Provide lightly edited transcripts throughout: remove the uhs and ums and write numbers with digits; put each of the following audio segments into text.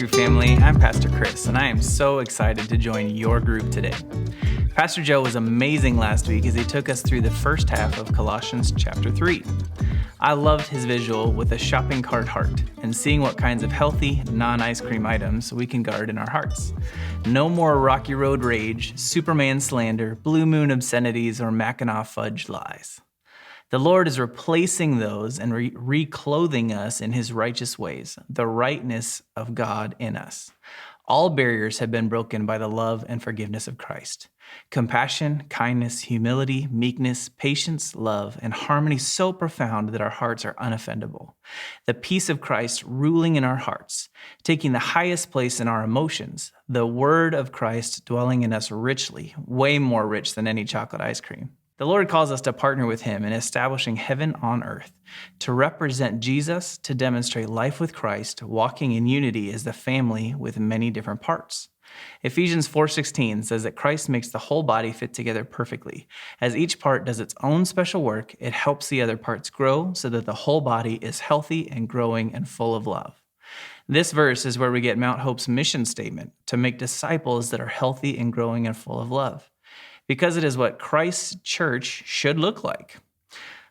Breakthrough family, I'm Pastor Chris, and I am so excited to join your group today. Pastor Joe was amazing last week as he took us through the first half of Colossians chapter 3. I loved his visual with a shopping cart heart and seeing what kinds of healthy, non-ice cream items we can guard in our hearts. No more Rocky Road rage, Superman slander, Blue Moon obscenities, or Mackinac fudge lies. The Lord is replacing those and reclothing us in his righteous ways, the rightness of God in us. All barriers have been broken by the love and forgiveness of Christ. Compassion, kindness, humility, meekness, patience, love, and harmony so profound that our hearts are unoffendable. The peace of Christ ruling in our hearts, taking the highest place in our emotions, the word of Christ dwelling in us richly, way more rich than any chocolate ice cream. The Lord calls us to partner with him in establishing heaven on earth, to represent Jesus, to demonstrate life with Christ, walking in unity as the family with many different parts. Ephesians 4:16 says that Christ makes the whole body fit together perfectly. As each part does its own special work, it helps the other parts grow so that the whole body is healthy and growing and full of love. This verse is where we get Mount Hope's mission statement, to make disciples that are healthy and growing and full of love, because it is what Christ's church should look like.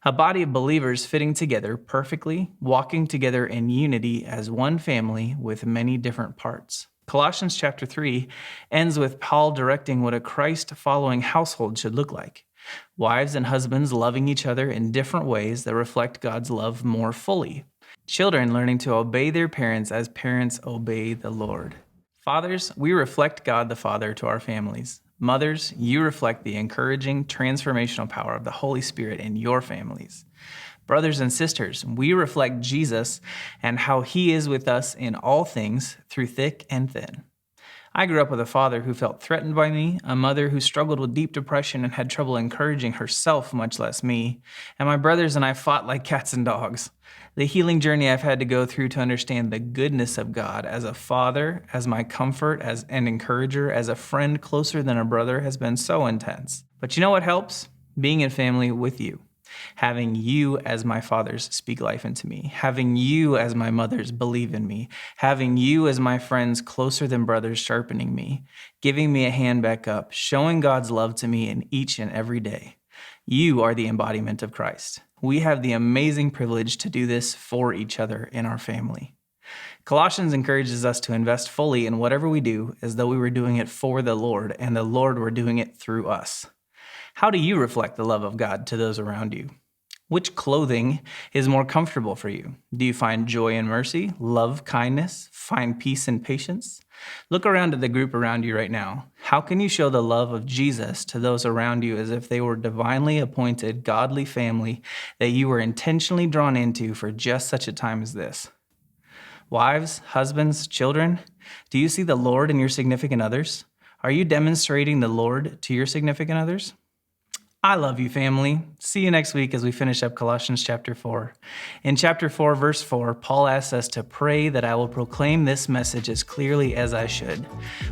A body of believers fitting together perfectly, walking together in unity as one family with many different parts. Colossians chapter 3 ends with Paul directing what a Christ-following household should look like. Wives and husbands loving each other in different ways that reflect God's love more fully. Children learning to obey their parents as parents obey the Lord. Fathers, we reflect God the Father to our families. Mothers, you reflect the encouraging, transformational power of the Holy Spirit in your families. Brothers and sisters, we reflect Jesus and how he is with us in all things through thick and thin. I grew up with a father who felt threatened by me, a mother who struggled with deep depression and had trouble encouraging herself, much less me, and my brothers and I fought like cats and dogs. The healing journey I've had to go through to understand the goodness of God as a father, as my comfort, as an encourager, as a friend closer than a brother has been so intense. But you know what helps? Being in family with you. Having you as my fathers speak life into me. Having you as my mothers believe in me. Having you as my friends closer than brothers sharpening me. Giving me a hand back up. Showing God's love to me in each and every day. You are the embodiment of Christ. We have the amazing privilege to do this for each other in our family. Colossians encourages us to invest fully in whatever we do as though we were doing it for the Lord and the Lord were doing it through us. How do you reflect the love of God to those around you? Which clothing is more comfortable for you? Do you find joy and mercy, love, kindness, find peace and patience? Look around at the group around you right now. How can you show the love of Jesus to those around you as if they were divinely appointed, godly family that you were intentionally drawn into for just such a time as this? Wives, husbands, children, do you see the Lord in your significant others? Are you demonstrating the Lord to your significant others? I love you, family. See you next week as we finish up Colossians chapter 4. In chapter 4, verse 4, Paul asks us to pray that I will proclaim this message as clearly as I should.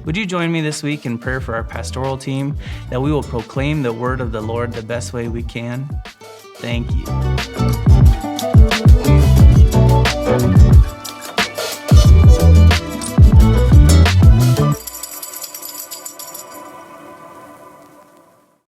Would you join me this week in prayer for our pastoral team, that we will proclaim the word of the Lord the best way we can? Thank you.